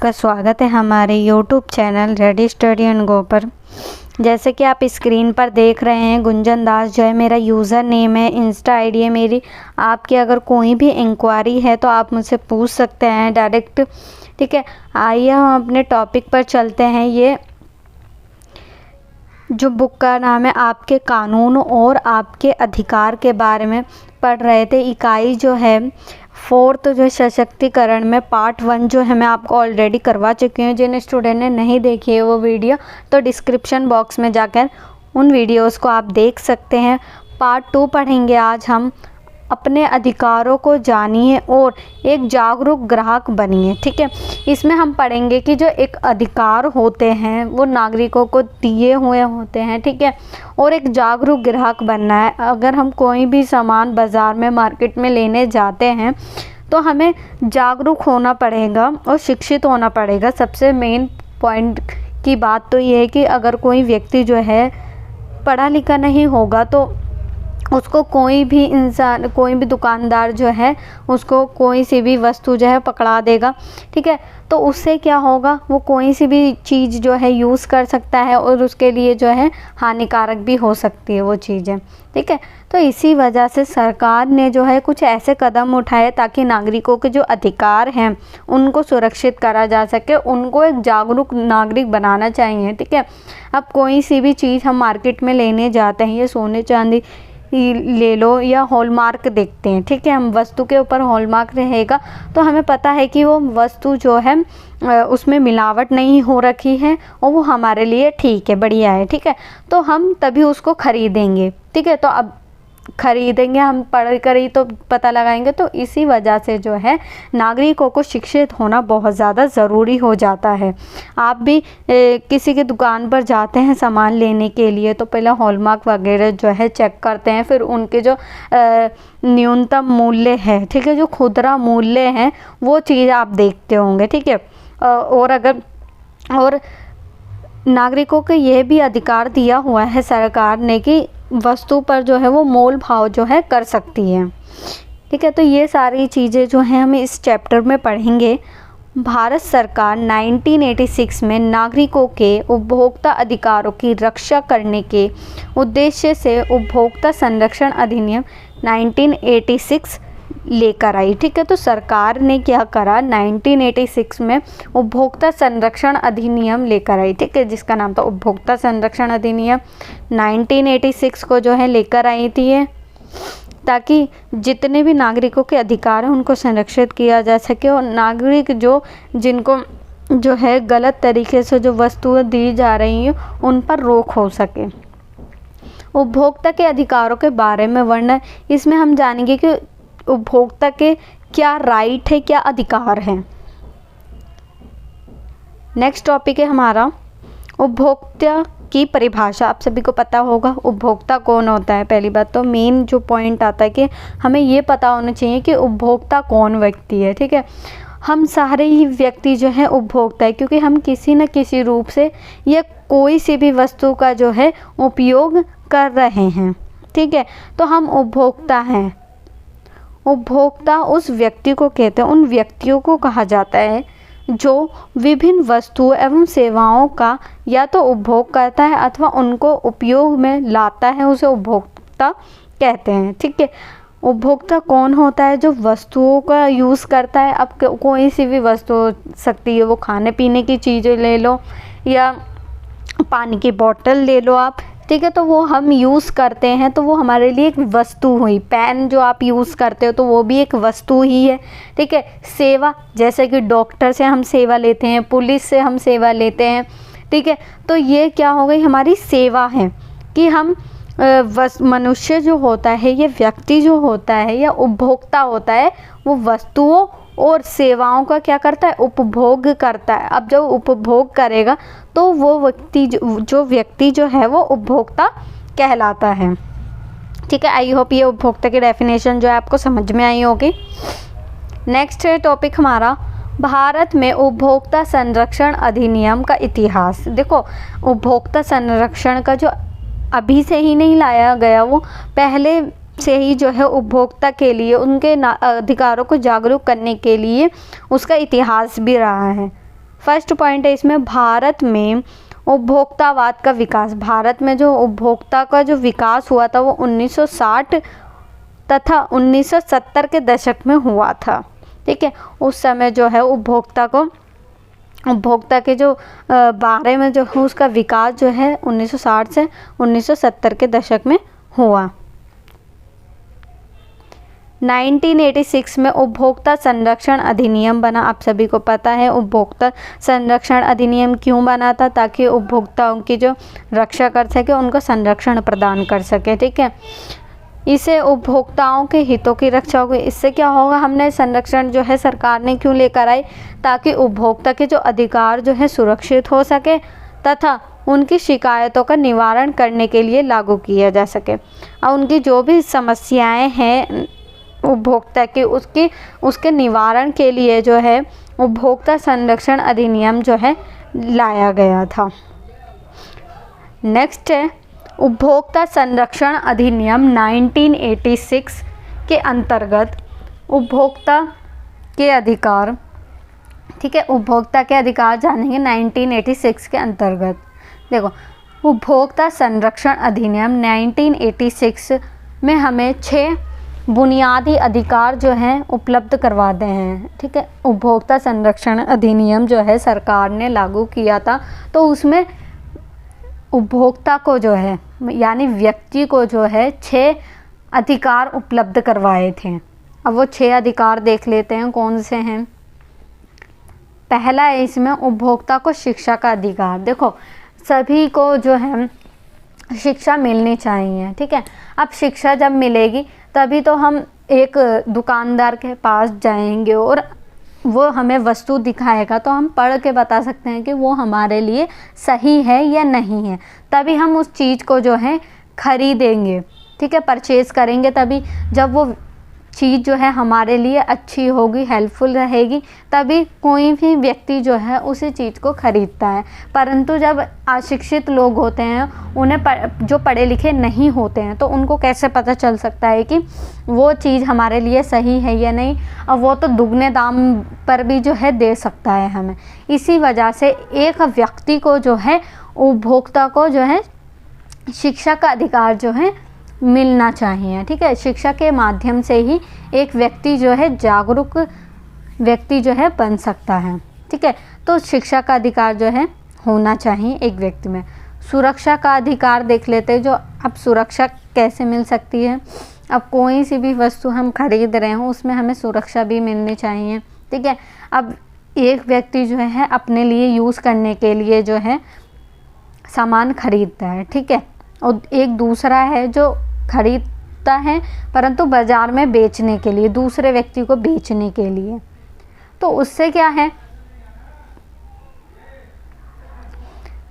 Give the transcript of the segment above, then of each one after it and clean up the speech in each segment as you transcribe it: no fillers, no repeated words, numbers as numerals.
आपका स्वागत है हमारे YouTube channel ready steady and go पर। जैसे कि आप स्क्रीन पर देख रहे हैं, गुंजन दास जो है मेरा यूज़र नेम है, इंस्टा आईडी है मेरी। आपकी अगर कोई भी इंक्वायरी है तो आप मुझसे पूछ सकते हैं डायरेक्ट। ठीक है, आइए हम अपने टॉपिक पर चलते हैं। ये जो बुक का नाम है आपके कानून और आपके अधिकार के बारे में पढ़ रहे थे। इकाई जो है 4th जो सशक्तिकरण में पार्ट 1 जो है मैं आपको ऑलरेडी करवा चुकी हूँ। जिन स्टूडेंट ने नहीं देखी है वो वीडियो तो डिस्क्रिप्शन बॉक्स में जाकर उन वीडियोस को आप देख सकते हैं। पार्ट 2 पढ़ेंगे आज हम। अपने अधिकारों को जानिए और एक जागरूक ग्राहक बनिए। ठीक है, इसमें हम पढ़ेंगे कि जो एक अधिकार होते हैं वो नागरिकों को दिए हुए होते हैं। ठीक है, और एक जागरूक ग्राहक बनना है। अगर हम कोई भी सामान बाज़ार में मार्केट में लेने जाते हैं तो हमें जागरूक होना पड़ेगा और शिक्षित होना पड़ेगा। सबसे मेन पॉइंट की बात तो ये है कि अगर कोई व्यक्ति जो है पढ़ा लिखा नहीं होगा तो उसको कोई भी इंसान, कोई भी दुकानदार जो है उसको कोई सी भी वस्तु जो है पकड़ा देगा। ठीक है, तो उससे क्या होगा, वो कोई सी भी चीज़ जो है यूज़ कर सकता है और उसके लिए जो है हानिकारक भी हो सकती है वो चीज़ें। ठीक है, तो इसी वजह से सरकार ने जो है कुछ ऐसे कदम उठाए ताकि नागरिकों के जो अधिकार हैं उनको सुरक्षित करा जा सके, उनको एक जागरूक नागरिक बनाना चाहिए। ठीक है, अब कोई सी भी चीज़ हम मार्केट में लेने जाते हैं, ये सोने चांदी ले लो या हॉलमार्क देखते हैं। ठीक है, हम वस्तु के ऊपर हॉलमार्क रहेगा तो हमें पता है कि वो वस्तु जो है उसमें मिलावट नहीं हो रखी है और वो हमारे लिए ठीक है, बढ़िया है। ठीक है, तो हम तभी उसको ख़रीदेंगे। ठीक है, तो अब खरीदेंगे, हम पढ़ कर ही तो पता लगाएंगे। तो इसी वजह से जो है नागरिकों को शिक्षित होना बहुत ज़्यादा ज़रूरी हो जाता है। आप भी किसी की दुकान पर जाते हैं सामान लेने के लिए तो पहले हॉलमार्क वगैरह जो है चेक करते हैं, फिर उनके जो न्यूनतम मूल्य है, ठीक है, जो खुदरा मूल्य है वो चीज़ आप देखते होंगे। ठीक है, और नागरिकों को यह भी अधिकार दिया हुआ है सरकार ने कि वस्तु पर जो है वो मोल भाव जो है कर सकती है। ठीक है, तो ये सारी चीज़ें जो हैं हम इस चैप्टर में पढ़ेंगे। भारत सरकार 1986 में नागरिकों के उपभोक्ता अधिकारों की रक्षा करने के उद्देश्य से उपभोक्ता संरक्षण अधिनियम 1986 लेकर आई। ठीक है, तो सरकार ने क्या करा, 1986 में उपभोक्ता संरक्षण अधिनियम लेकर आई। ठीक है, जिसका नाम था उपभोक्ता संरक्षण अधिनियम 1986 को जो है लेकर आई थी ये, ताकि जितने भी नागरिकों के अधिकार हैं उनको संरक्षित किया जा सके और नागरिक जिनको जो है गलत तरीके से जो वस्तुएं दी जा रही हैं उन पर रोक हो सके। उपभोक्ता के अधिकारों के बारे में वर्णन, इसमें हम जानेंगे कि उपभोक्ता के क्या राइट है, क्या अधिकार हैं। नेक्स्ट टॉपिक है हमारा उपभोक्ता की परिभाषा। आप सभी को पता होगा उपभोक्ता कौन होता है। पहली बात तो मेन जो पॉइंट आता है कि हमें ये पता होना चाहिए कि उपभोक्ता कौन व्यक्ति है। ठीक है, हम सारे ही व्यक्ति जो है उपभोक्ता है, क्योंकि हम किसी न किसी रूप से या कोई सी भी वस्तु का जो है उपयोग कर रहे हैं। ठीक है, तो हम उपभोक्ता हैं। उपभोक्ता उस व्यक्ति को कहते हैं, उन व्यक्तियों को कहा जाता है जो विभिन्न वस्तुओं एवं सेवाओं का या तो उपभोग करता है अथवा उनको उपयोग में लाता है, उसे उपभोक्ता कहते हैं। ठीक है, उपभोक्ता कौन होता है, जो वस्तुओं का यूज़ करता है। अब कोई सी भी वस्तु हो सकती है, वो खाने पीने की चीज़ें ले लो या पानी की बोतल ले लो आप। ठीक है, तो वो हम यूज़ करते हैं तो वो हमारे लिए एक वस्तु हुई। पेन जो आप यूज़ करते हो तो वो भी एक वस्तु ही है। ठीक है, सेवा, जैसे कि डॉक्टर से हम सेवा लेते हैं, पुलिस से हम सेवा लेते हैं। ठीक है, तो ये क्या हो गई, हमारी सेवा है कि हम मनुष्य जो होता है, ये व्यक्ति जो होता है या उपभोक्ता होता है, वो वस्तुओं और सेवाओं का क्या करता है, उपभोग करता है। अब जब उपभोग करेगा तो वो व्यक्ति जो है वो उपभोक्ता कहलाता है। ठीक है, आई होप ये उपभोक्ता की डेफिनेशन जो है आपको समझ में आई होगी। नेक्स्ट टॉपिक हमारा भारत में उपभोक्ता संरक्षण अधिनियम का इतिहास। देखो, उपभोक्ता संरक्षण का जो अभी से ही नहीं लाया गया, वो पहले से ही जो है उपभोक्ता के लिए उनके अधिकारों को जागरूक करने के लिए उसका इतिहास भी रहा है। फर्स्ट पॉइंट है इसमें, भारत में उपभोक्तावाद का विकास। भारत में जो उपभोक्ता का जो विकास हुआ था वो 1960 तथा 1970 के दशक में हुआ था। ठीक है, उस समय जो है उपभोक्ता के जो बारे में जो है उसका विकास जो है 1960 से 1970 के दशक में हुआ। 1986 में उपभोक्ता संरक्षण अधिनियम बना। आप सभी को पता है उपभोक्ता संरक्षण अधिनियम क्यों बना था, ताकि उपभोक्ताओं की जो रक्षा कर सके, उनको संरक्षण प्रदान कर सके। ठीक है, इसे उपभोक्ताओं के हितों की रक्षा होगी। इससे क्या होगा, हमने संरक्षण जो है सरकार ने क्यों लेकर आई, ताकि उपभोक्ता के जो अधिकार जो है सुरक्षित हो सके तथा उनकी शिकायतों का निवारण करने के लिए लागू किया जा सके। और उनकी जो भी समस्याएं हैं उपभोक्ता की, उसके निवारण के लिए जो है उपभोक्ता संरक्षण अधिनियम जो है लाया गया था। नेक्स्ट है उपभोक्ता संरक्षण अधिनियम 1986 के अंतर्गत उपभोक्ता के अधिकार। ठीक है, उपभोक्ता के अधिकार जानेंगे 1986 के अंतर्गत। देखो, उपभोक्ता संरक्षण अधिनियम 1986 में हमें 6 बुनियादी अधिकार जो हैं उपलब्ध करवाते हैं। ठीक है, उपभोक्ता संरक्षण अधिनियम जो है सरकार ने लागू किया था, तो उसमें उपभोक्ता को जो है यानी व्यक्ति को जो है 6 अधिकार उपलब्ध करवाए थे। अब वो 6 अधिकार देख लेते हैं कौन से हैं। पहला है इसमें उपभोक्ता को शिक्षा का अधिकार। देखो, सभी को जो है शिक्षा मिलनी चाहिए। ठीक है, अब शिक्षा जब मिलेगी तभी तो हम एक दुकानदार के पास जाएंगे और वो हमें वस्तु दिखाएगा, तो हम पढ़ के बता सकते हैं कि वो हमारे लिए सही है या नहीं है, तभी हम उस चीज़ को जो है खरीदेंगे। ठीक है, परचेज़ करेंगे, तभी जब वो चीज़ जो है हमारे लिए अच्छी होगी, हेल्पफुल रहेगी, तभी कोई भी व्यक्ति जो है उसी चीज़ को खरीदता है। परंतु जब अशिक्षित लोग होते हैं, उन्हें जो पढ़े लिखे नहीं होते हैं, तो उनको कैसे पता चल सकता है कि वो चीज़ हमारे लिए सही है या नहीं, और वो तो दुगने दाम पर भी जो है दे सकता है हमें। इसी वजह से एक व्यक्ति को जो है, उपभोक्ता को जो है शिक्षा का अधिकार जो है मिलना चाहिए। ठीक है, शिक्षा के माध्यम से ही एक व्यक्ति जो है जागरूक व्यक्ति जो है बन सकता है। ठीक है, तो शिक्षा का अधिकार जो है होना चाहिए एक व्यक्ति में। सुरक्षा का अधिकार देख लेते हैं। जो अब सुरक्षा कैसे मिल सकती है, अब कोई सी भी वस्तु हम खरीद रहे हो उसमें हमें सुरक्षा भी मिलनी चाहिए। ठीक है, अब एक व्यक्ति जो है अपने लिए यूज़ करने के लिए जो है सामान खरीदता है। ठीक है, और एक दूसरा है जो खरीदता है परंतु बाज़ार में बेचने के लिए, दूसरे व्यक्ति को बेचने के लिए। तो उससे क्या है,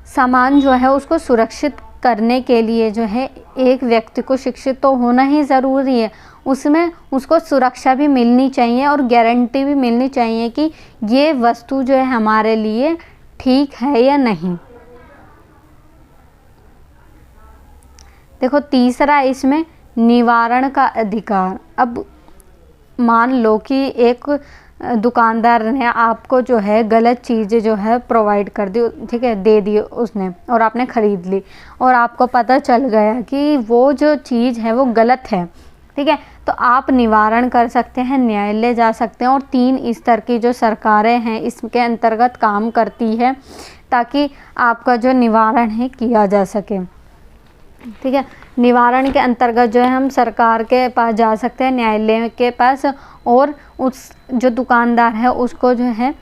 सामान जो है उसको सुरक्षित करने के लिए जो है एक व्यक्ति को शिक्षित तो होना ही ज़रूरी है। उसमें उसको सुरक्षा भी मिलनी चाहिए और गारंटी भी मिलनी चाहिए कि ये वस्तु जो है हमारे लिए ठीक है या नहीं। देखो, तीसरा इसमें निवारण का अधिकार। अब मान लो कि एक दुकानदार ने आपको जो है गलत चीज़ें जो है प्रोवाइड कर दी। ठीक है, दे दी उसने और आपने ख़रीद ली और आपको पता चल गया कि वो जो चीज़ है वो गलत है। ठीक है, तो आप निवारण कर सकते हैं, न्यायालय जा सकते हैं। और 3 स्तर की जो सरकारें हैं इसके अंतर्गत काम करती है ताकि आपका जो निवारण है किया जा सके। ठीक है, निवारण के अंतर्गत जो है हम सरकार के पास जा सकते हैं, न्यायालय के पास, और उस जो दुकानदार है उसको जो है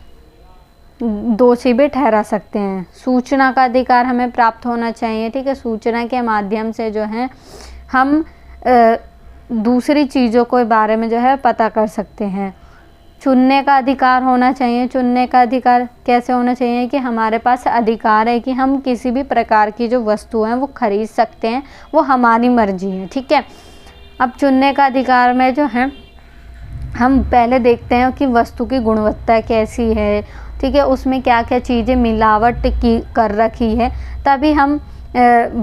दोषी भी ठहरा सकते हैं। सूचना का अधिकार हमें प्राप्त होना चाहिए। ठीक है, सूचना के माध्यम से जो है हम दूसरी चीज़ों के बारे में जो है पता कर सकते हैं। चुनने का अधिकार होना चाहिए। चुनने का अधिकार कैसे होना चाहिए कि हमारे पास अधिकार है कि हम किसी भी प्रकार की जो वस्तु है वो खरीद सकते हैं, वो हमारी मर्जी है। ठीक है, अब चुनने का अधिकार में जो है हम पहले देखते हैं कि वस्तु की गुणवत्ता कैसी है। ठीक है, उसमें क्या क्या चीज़ें मिलावट की कर रखी है, तभी हम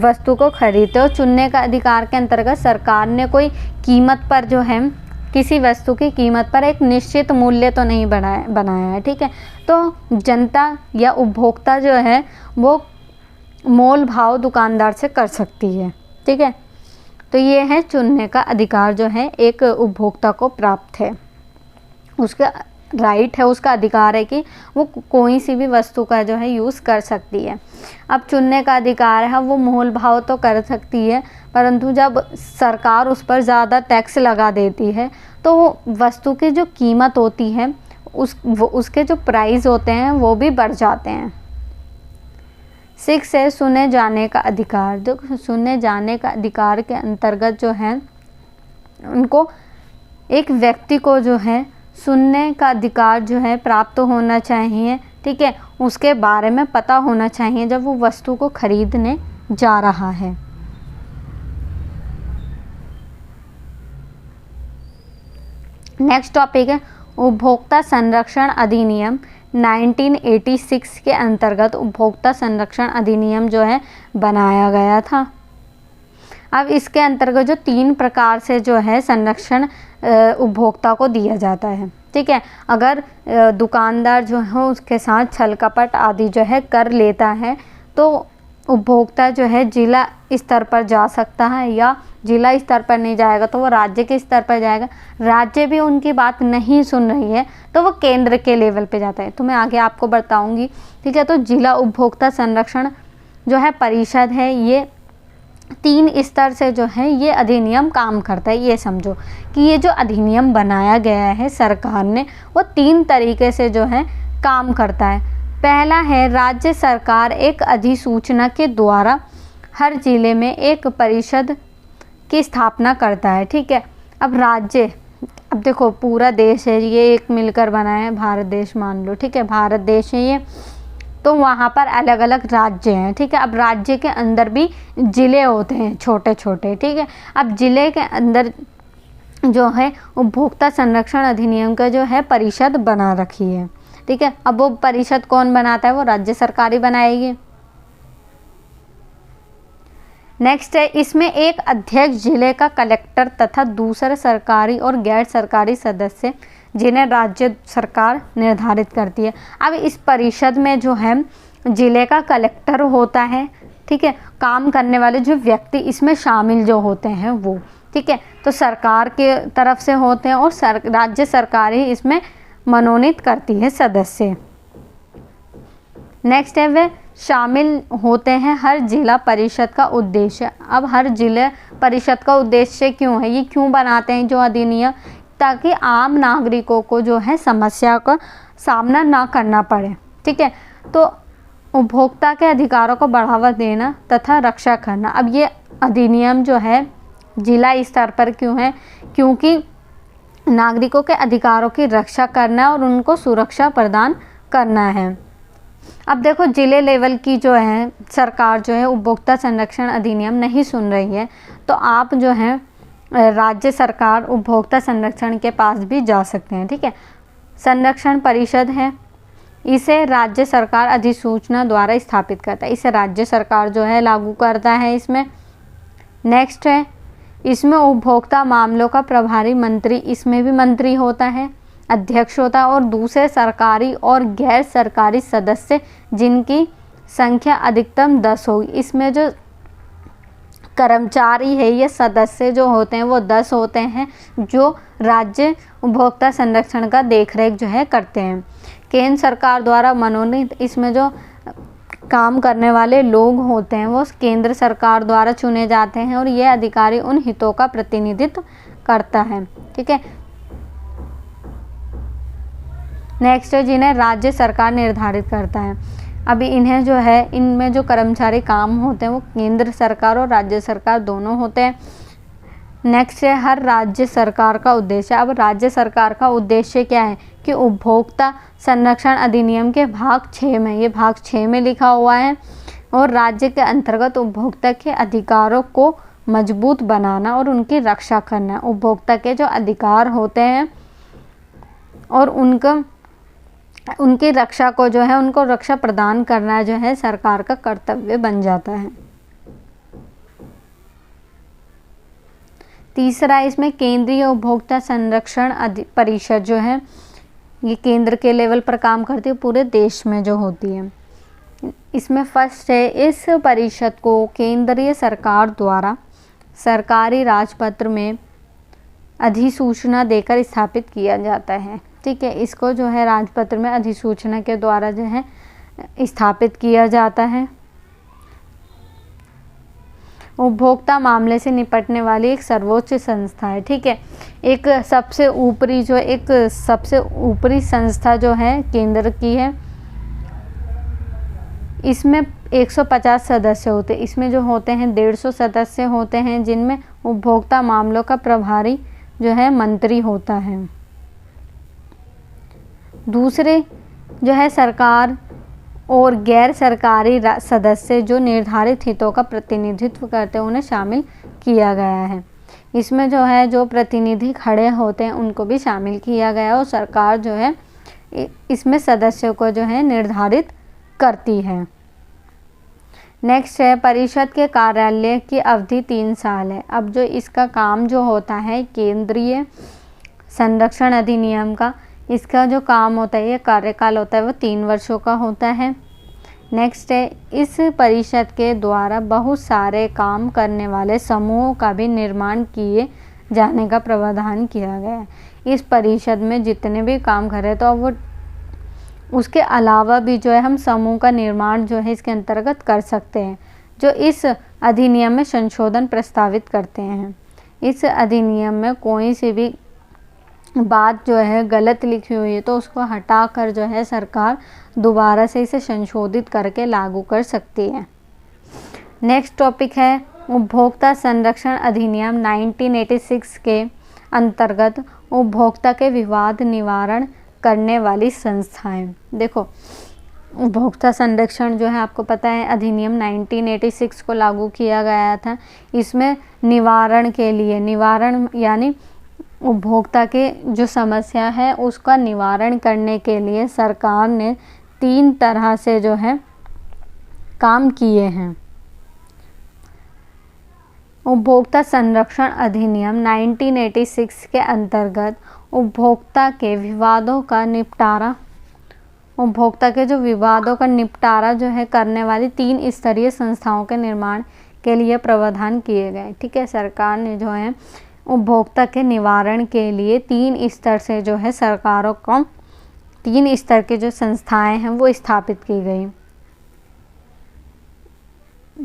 वस्तु को खरीदते। और चुनने का अधिकार के अंतर्गत सरकार ने कोई कीमत पर जो है किसी वस्तु की कीमत पर एक निश्चित मूल्य तो नहीं बनाया है, ठीक है। तो जनता या उपभोक्ता जो है वो मोल भाव दुकानदार से कर सकती है, ठीक है। तो ये है चुनने का अधिकार जो है एक उपभोक्ता को प्राप्त है, उसका राइट है, उसका अधिकार है कि वो कोई सी भी वस्तु का जो है यूज़ कर सकती है। अब चुनने का अधिकार है, वो मोल भाव तो कर सकती है, परंतु जब सरकार उस पर ज़्यादा टैक्स लगा देती है तो वस्तु की जो कीमत होती है उसके जो प्राइस होते हैं वो भी बढ़ जाते हैं। 6 है सुने जाने का अधिकार। जो सुने जाने का अधिकार के अंतर्गत जो है उनको एक व्यक्ति को जो है सुनने का अधिकार जो है प्राप्त होना चाहिए, ठीक है। उसके बारे में पता होना चाहिए जब वो वस्तु को खरीदने जा रहा है। नेक्स्ट टॉपिक है उपभोक्ता संरक्षण अधिनियम 1986 के अंतर्गत उपभोक्ता संरक्षण अधिनियम जो है बनाया गया था। अब इसके अंतर्गत जो 3 प्रकार से जो है संरक्षण उपभोक्ता को दिया जाता है, ठीक है। अगर दुकानदार जो है उसके साथ छल कपट आदि जो है कर लेता है तो उपभोक्ता जो है जिला स्तर पर जा सकता है, या जिला स्तर पर नहीं जाएगा तो वो राज्य के स्तर पर जाएगा। राज्य भी उनकी बात नहीं सुन रही है तो वो केंद्र के लेवल पे जाता है, तो मैं आगे आपको बताऊंगी, ठीक है। तो जिला उपभोक्ता संरक्षण जो है परिषद है, ये 3 स्तर से जो है ये अधिनियम काम करता है। ये समझो कि ये जो अधिनियम बनाया गया है सरकार ने वो 3 तरीके से जो है काम करता है। पहला है राज्य सरकार एक अधिसूचना के द्वारा हर जिले में एक परिषद की स्थापना करता है, ठीक है। अब देखो पूरा देश है, ये एक मिलकर बना है भारत देश मान लो, ठीक है। भारत देश है ये, तो वहाँ पर अलग अलग राज्य हैं, ठीक है। अब राज्य के अंदर भी ज़िले होते हैं छोटे छोटे, ठीक है। अब ज़िले के अंदर जो है उपभोक्ता संरक्षण अधिनियम का जो है परिषद बना रखी है, ठीक है। अब वो परिषद कौन बनाता है, वो राज्य सरकार ही बनाएगी। नेक्स्ट है इसमें एक अध्यक्ष जिले का कलेक्टर तथा दूसरे सरकारी और गैर सरकारी सदस्य जिन्हें राज्य सरकार निर्धारित करती है। अब इस परिषद में जो है जिले का कलेक्टर होता है, ठीक है। काम करने वाले जो व्यक्ति इसमें शामिल जो होते हैं वो, ठीक है, तो सरकार के तरफ से होते हैं और राज्य सरकार ही इसमें मनोनीत करती है सदस्य। नेक्स्ट है वे शामिल होते हैं हर जिला परिषद का उद्देश्य। अब हर जिला परिषद का उद्देश्य क्यों है, ये क्यों बनाते हैं जो अधिनियम, ताकि आम नागरिकों को जो है समस्या का सामना ना करना पड़े, ठीक है। तो उपभोक्ता के अधिकारों को बढ़ावा देना तथा रक्षा करना। अब ये अधिनियम जो है जिला स्तर पर क्यों है, क्योंकि नागरिकों के अधिकारों की रक्षा करना और उनको सुरक्षा प्रदान करना है। अब देखो जिले लेवल की जो है सरकार जो है उपभोक्ता संरक्षण अधिनियम नहीं सुन रही है, तो आप जो है राज्य सरकार उपभोक्ता संरक्षण के पास भी जा सकते हैं, ठीक है। संरक्षण परिषद है, इसे राज्य सरकार अधिसूचना द्वारा स्थापित करता है, इसे राज्य सरकार जो है लागू करता है इसमें। नेक्स्ट है इसमें उपभोक्ता मामलों का प्रभारी मंत्री, इसमें भी मंत्री होता है, अध्यक्ष होता है, और दूसरे सरकारी और गैर सरकारी सदस्य जिनकी संख्या अधिकतम 10 होगी। इसमें जो कर्मचारी है ये सदस्य जो होते हैं वो 10 होते हैं जो राज्य उपभोक्ता संरक्षण का देखरेख जो है करते हैं। केंद्र सरकार द्वारा मनोनीत इसमें जो काम करने वाले लोग होते हैं वो केंद्र सरकार द्वारा चुने जाते हैं और ये अधिकारी उन हितों का प्रतिनिधित्व करता है, ठीक है। नेक्स्ट है जिन्हें राज्य सरकार निर्धारित करता है। अभी इन्हें जो है इनमें जो कर्मचारी काम होते हैं वो केंद्र सरकार और राज्य सरकार दोनों होते हैं। नेक्स्ट है हर राज्य सरकार का उद्देश्य। अब राज्य सरकार का उद्देश्य क्या है कि उपभोक्ता संरक्षण अधिनियम के भाग 6 में, ये भाग 6 में लिखा हुआ है, और राज्य के अंतर्गत उपभोक्ता के अधिकारों को मजबूत बनाना और उनकी रक्षा करना। उपभोक्ता के जो अधिकार होते हैं और उनकी रक्षा को जो है उनको रक्षा प्रदान करना जो है सरकार का कर्तव्य बन जाता है। तीसरा इसमें केंद्रीय उपभोक्ता संरक्षण परिषद जो है, ये केंद्र के लेवल पर काम करती है, पूरे देश में जो होती है। इसमें फर्स्ट है, इस परिषद को केंद्रीय सरकार द्वारा सरकारी राजपत्र में अधिसूचना देकर स्थापित किया जाता है। ठीक है, इसको जो है राजपत्र में अधिसूचना के द्वारा जो है स्थापित किया जाता है। उपभोक्ता मामले से निपटने वाली एक सर्वोच्च संस्था है। ठीक है, एक सबसे ऊपरी संस्था जो है केंद्र की है। इसमें 150 सदस्य होते हैं। इसमें जो होते हैं 150 सदस्य होते हैं, जिनमें उपभोक्ता मामलों का प्रभारी जो है मंत्री होता है। दूसरे जो है सरकार और गैर सरकारी सदस्य जो निर्धारित हितों का प्रतिनिधित्व करते हैं, उन्हें शामिल किया गया है। इसमें जो है जो प्रतिनिधि खड़े होते हैं उनको भी शामिल किया गया है, और सरकार जो है इसमें सदस्यों को जो है निर्धारित करती है। नेक्स्ट है, परिषद के कार्यालय की अवधि 3 साल है। अब जो इसका काम जो होता है केंद्रीय संरक्षण अधिनियम का, इसका जो काम होता है, ये कार्यकाल होता है, वो 3 वर्षों का होता है। नेक्स्ट है, इस परिषद के द्वारा बहुत सारे काम करने वाले समूहों का भी निर्माण किए जाने का प्रावधान किया गया है। इस परिषद में जितने भी काम कर रहे, तो वो उसके अलावा भी जो है हम समूह का निर्माण जो है इसके अंतर्गत कर सकते हैं, जो इस अधिनियम में संशोधन प्रस्तावित करते हैं। इस अधिनियम में कोई सी भी बात जो है गलत लिखी हुई है, तो उसको हटाकर जो है सरकार दोबारा से इसे संशोधित करके लागू कर सकती है। नेक्स्ट टॉपिक है, उपभोक्ता संरक्षण अधिनियम 1986 के अंतर्गत उपभोक्ता के विवाद निवारण करने वाली संस्थाएं। देखो, उपभोक्ता संरक्षण जो है आपको पता है अधिनियम 1986 को लागू किया गया था। इसमें निवारण के लिए, निवारण यानी उपभोक्ता के जो समस्या है उसका निवारण करने के लिए सरकार ने 3 तरह से जो है काम किए हैं। उपभोक्ता संरक्षण अधिनियम 1986 के अंतर्गत उपभोक्ता के विवादों का निपटारा, उपभोक्ता के जो विवादों का निपटारा जो है करने वाली 3 स्तरीय संस्थाओं के निर्माण के लिए प्रावधान किए गए। ठीक है, सरकार ने जो है उपभोक्ता के निवारण के लिए 3 स्तर से जो है सरकारों को 3 स्तर के जो संस्थाएं हैं वो स्थापित की गई।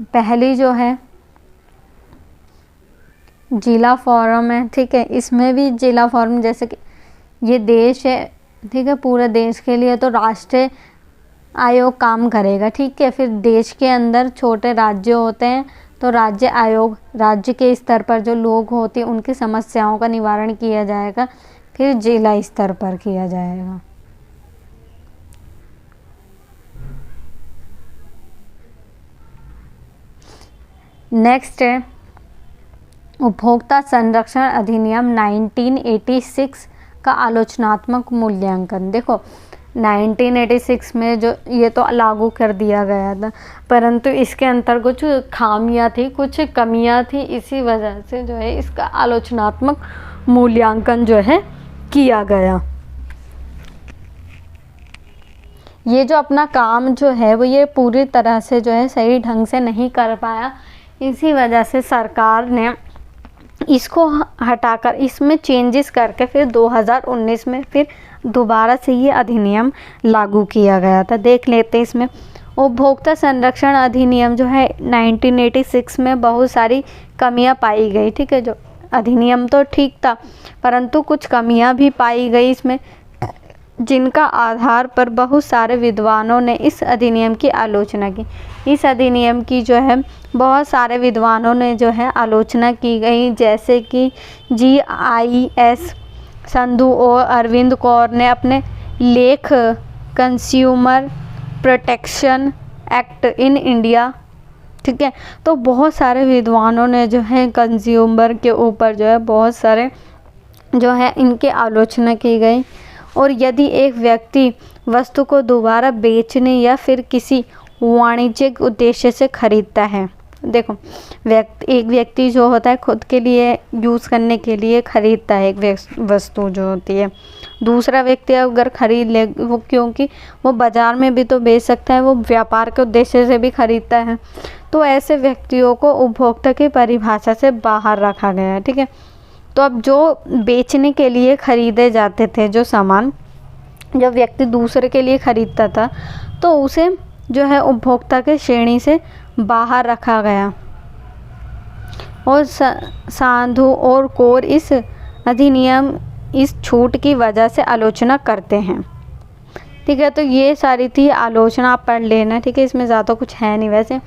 पहली जो है जिला फोरम है। ठीक है, इसमें भी जिला फोरम, जैसे कि ये देश है, ठीक है, पूरे देश के लिए तो राष्ट्रीय आयोग काम करेगा। ठीक है, फिर देश के अंदर छोटे राज्य होते हैं, तो राज्य आयोग, राज्य के स्तर पर जो लोग होते हैं उनकी समस्याओं का निवारण किया जाएगा। फिर जिला स्तर पर किया जाएगा। नेक्स्ट है उपभोक्ता संरक्षण अधिनियम 1986 का आलोचनात्मक मूल्यांकन। देखो, 1986 में जो ये तो लागू कर दिया गया था, परंतु इसके अंदर कुछ खामियां थी, कुछ कमियां थी। इसी वजह से जो है इसका आलोचनात्मक मूल्यांकन जो है किया गया। ये जो अपना काम जो है वो ये पूरी तरह से जो है सही ढंग से नहीं कर पाया। इसी वजह से सरकार ने इसको हटाकर इसमें चेंजेस करके फिर 2019 में फिर दोबारा से ये अधिनियम लागू किया गया था। देख लेते हैं इसमें उपभोक्ता संरक्षण अधिनियम जो है 1986 में बहुत सारी कमियां पाई गई। ठीक है, जो अधिनियम तो ठीक था, परंतु कुछ कमियां भी पाई गई इसमें, जिनका आधार पर बहुत सारे विद्वानों ने इस अधिनियम की आलोचना की। इस अधिनियम की जो है बहुत सारे विद्वानों ने जो है आलोचना की गई, जैसे कि GIS संधू और अरविंद कौर ने अपने लेख consumer protection act in India. ठीक है, तो बहुत सारे विद्वानों ने जो है कंज्यूमर के ऊपर जो है बहुत सारे जो है इनकी आलोचना की गई। और यदि एक व्यक्ति वस्तु को दोबारा बेचने या फिर किसी वाणिज्यिक उद्देश्य से खरीदता है, देखो एक व्यक्ति जो होता है खुद के लिए यूज़ करने के लिए खरीदता है एक वस्तु जो होती है, दूसरा व्यक्ति अगर खरीद ले वो, क्योंकि वो बाज़ार में भी तो बेच सकता है, वो व्यापार के उद्देश्य से भी खरीदता है, तो ऐसे व्यक्तियों को उपभोक्ता की परिभाषा से बाहर रखा गया है। ठीक है, तो अब जो बेचने के लिए खरीदे जाते थे जो सामान, जब व्यक्ति दूसरे के लिए खरीदता था तो उसे जो है उपभोक्ता के श्रेणी से बाहर रखा गया। और साधु और कोर इस अधिनियम इस छूट की वजह से आलोचना करते हैं। ठीक है, तो ये सारी थी आलोचना, आप पढ़ लेना। ठीक है, इसमें ज़्यादा कुछ है नहीं वैसे,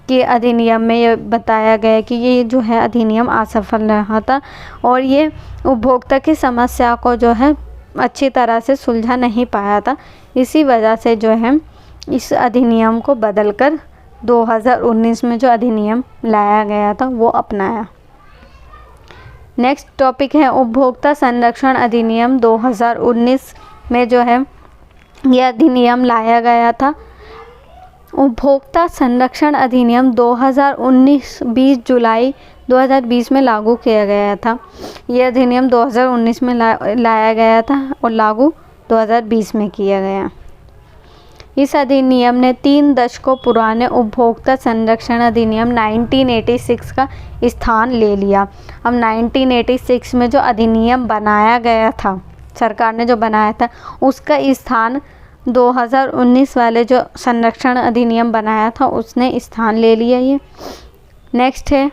कि अधिनियम में ये बताया गया है कि ये जो है अधिनियम असफल रहा था और ये उपभोक्ता की समस्या को जो है अच्छी तरह से सुलझा नहीं पाया था। इसी वजह से जो है इस अधिनियम को बदलकर 2019 में जो अधिनियम लाया गया था वो अपनाया। नेक्स्ट टॉपिक है उपभोक्ता संरक्षण अधिनियम 2019 में जो है ये अधिनियम लाया गया था। उपभोक्ता संरक्षण अधिनियम 2019 20 जुलाई 2020 में लागू किया गया था। ये अधिनियम 2019 में लाया गया था और लागू 2020 में किया गया। इस अधिनियम ने 3 दशकों पुराने उपभोक्ता संरक्षण अधिनियम 1986 का स्थान ले लिया। अब 1986 में जो अधिनियम बनाया गया था, सरकार ने जो बनाया था, उसका स्थान 2019 वाले जो संरक्षण अधिनियम बनाया था उसने स्थान ले लिया। ये नेक्स्ट है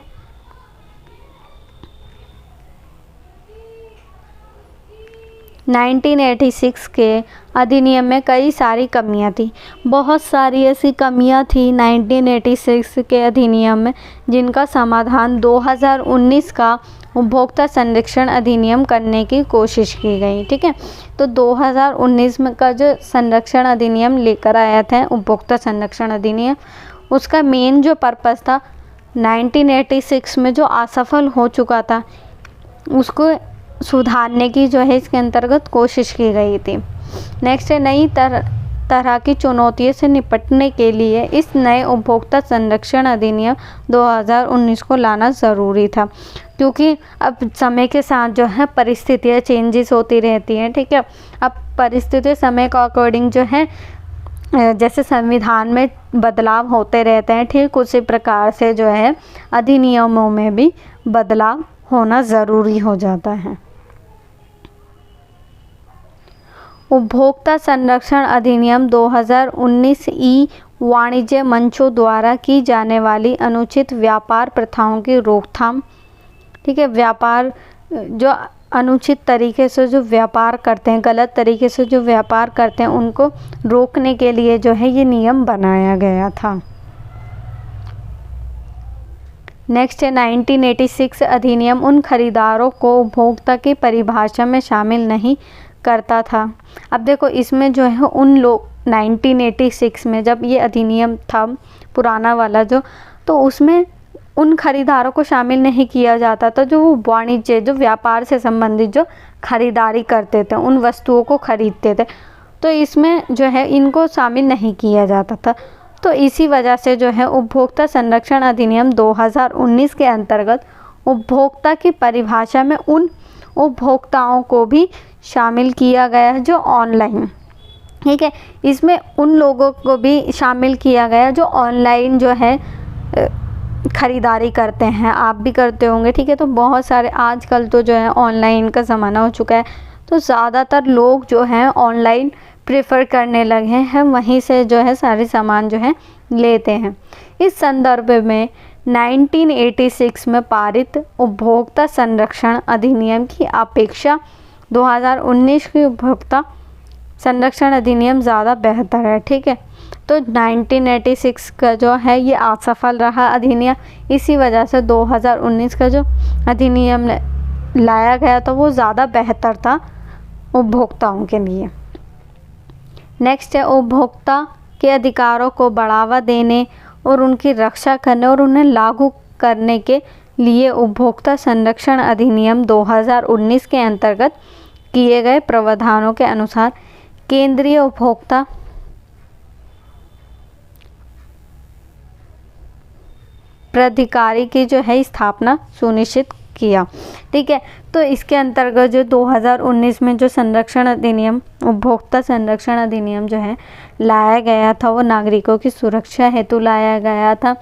1986 के अधिनियम में कई सारी कमियां थी। बहुत सारी ऐसी कमियां थी 1986 के अधिनियम में जिनका समाधान 2019 का उपभोक्ता संरक्षण अधिनियम करने की कोशिश की गई। ठीक है, तो 2019 में का जो संरक्षण अधिनियम लेकर आया था उपभोक्ता संरक्षण अधिनियम, उसका मेन जो पर्पस था 1986 में जो असफल हो चुका था उसको सुधारने की जो है इसके अंतर्गत कोशिश की गई थी। नेक्स्ट है नई तरह की चुनौतियों से निपटने के लिए इस नए उपभोक्ता संरक्षण अधिनियम 2019 को लाना ज़रूरी था, क्योंकि अब समय के साथ जो है परिस्थितियाँ चेंजेस होती रहती हैं। ठीक है, अब परिस्थितियाँ समय के अकॉर्डिंग जो है जैसे संविधान में बदलाव होते रहते हैं, ठीक उसी प्रकार से जो है अधिनियमों में भी बदलाव होना ज़रूरी हो जाता है। उपभोक्ता संरक्षण अधिनियम 2019 ई वाणिज्य मंचों द्वारा की जाने वाली अनुचित व्यापार प्रथाओं की रोकथाम। ठीक है, व्यापार जो अनुचित तरीके से जो व्यापार करते हैं, गलत तरीके से जो व्यापार करते हैं, उनको रोकने के लिए जो है ये नियम बनाया गया था। नेक्स्ट है 1986 अधिनियम उन खरीदारों को उपभोक्ता की परिभाषा में शामिल नहीं करता था। अब देखो इसमें जो है उन लोग 1986 में जब ये अधिनियम था पुराना वाला जो, तो उसमें उन खरीदारों को शामिल नहीं किया जाता था जो वो वाणिज्य जो व्यापार से संबंधित जो खरीदारी करते थे, उन वस्तुओं को खरीदते थे, तो इसमें जो है इनको शामिल नहीं किया जाता था। तो इसी वजह से जो है उपभोक्ता संरक्षण अधिनियम 2019 के अंतर्गत उपभोक्ता की परिभाषा में उन उपभोक्ताओं को भी शामिल किया गया है जो ऑनलाइन, ठीक है, इसमें उन लोगों को भी शामिल किया गया जो ऑनलाइन जो है ख़रीदारी करते हैं। आप भी करते होंगे, ठीक है, तो बहुत सारे आजकल तो जो है ऑनलाइन का ज़माना हो चुका है, तो ज़्यादातर लोग जो हैं ऑनलाइन प्रेफर करने लगे हैं, वहीं से जो है सारे सामान जो है लेते हैं। इस संदर्भ में 1986 में पारित उपभोक्ता संरक्षण अधिनियम की अपेक्षा 2019 की उपभोक्ता संरक्षण अधिनियम ज़्यादा बेहतर है। ठीक है, तो 1986 का जो है ये असफल रहा अधिनियम, इसी वजह से 2019 का जो अधिनियम लाया गया था वो ज़्यादा बेहतर था उपभोक्ताओं के लिए। नेक्स्ट है उपभोक्ता के अधिकारों को बढ़ावा देने और उनकी रक्षा करने और उन्हें लागू करने के लिए उपभोक्ता संरक्षण अधिनियम 2019 के अंतर्गत किए गए प्रावधानों के अनुसार केंद्रीय प्राधिकारी की जो है स्थापना सुनिश्चित किया। ठीक है, तो इसके अंतर्गत जो 2019 में जो संरक्षण अधिनियम, उपभोक्ता संरक्षण अधिनियम जो है लाया गया था, वो नागरिकों की सुरक्षा हेतु लाया गया था,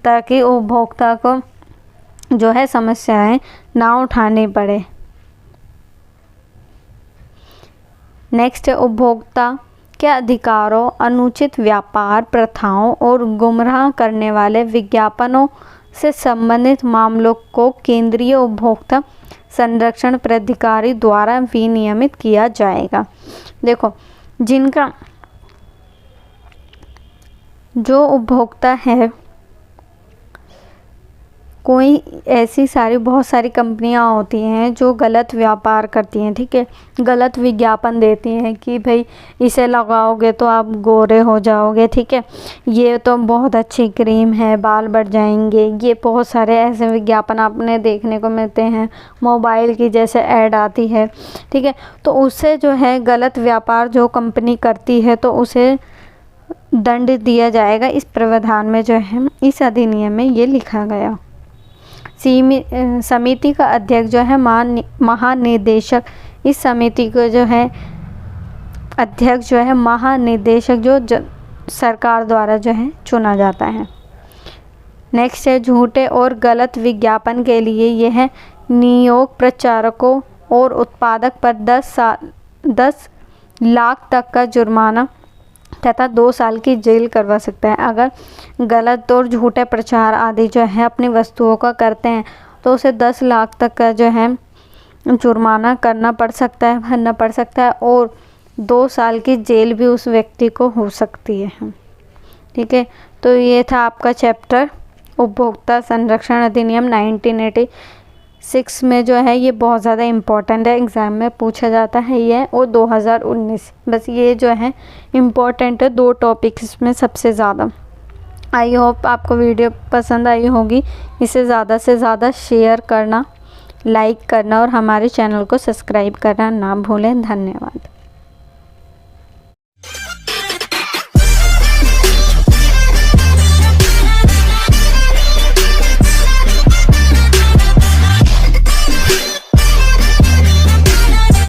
ताकि उपभोक्ता को जो है समस्याएं ना उठानी पड़े। नेक्स्ट है उपभोक्ता के अधिकारों, अनुचित व्यापार प्रथाओं और गुमराह करने वाले विज्ञापनों से संबंधित मामलों को केंद्रीय उपभोक्ता संरक्षण प्राधिकारी द्वारा विनियमित किया जाएगा। देखो, जिनका जो उपभोक्ता है, कोई ऐसी बहुत सारी कंपनियां होती हैं जो गलत व्यापार करती हैं। ठीक है, गलत विज्ञापन देती हैं कि भाई इसे लगाओगे तो आप गोरे हो जाओगे। ठीक है, ये तो बहुत अच्छी क्रीम है, बाल बढ़ जाएंगे। ये बहुत सारे ऐसे विज्ञापन आपने देखने को मिलते हैं, मोबाइल की जैसे ऐड आती है। ठीक है, तो उससे जो है गलत व्यापार जो कंपनी करती है तो उसे दंड दिया जाएगा। इस प्रावधान में जो है, इस अधिनियम में ये लिखा गया। समिति का अध्यक्ष जो है महानिदेशक, इस समिति को जो है अध्यक्ष जो है महानिदेशक जो सरकार द्वारा जो है चुना जाता है। नेक्स्ट है झूठे और गलत विज्ञापन के लिए यह नियोग प्रचारकों और उत्पादक पर 10 लाख तक का जुर्माना तथा 2 साल की जेल करवा सकता है। अगर गलत और झूठे प्रचार आदि जो है अपनी वस्तुओं का करते हैं तो उसे 10 लाख तक का जो है जुर्माना भरना पड़ सकता है और 2 साल की जेल भी उस व्यक्ति को हो सकती है। ठीक है, तो ये था आपका चैप्टर उपभोक्ता संरक्षण अधिनियम 1986 में जो है ये बहुत ज़्यादा इम्पोर्टेंट है, एग्ज़ाम में पूछा जाता है ये, और 2019। बस ये जो है इम्पोर्टेंट है 2 टॉपिक्स में सबसे ज़्यादा। आई होप आपको वीडियो पसंद आई होगी। इसे ज़्यादा से ज़्यादा शेयर करना, लाइक करना और हमारे चैनल को सब्सक्राइब करना ना भूलें। धन्यवाद।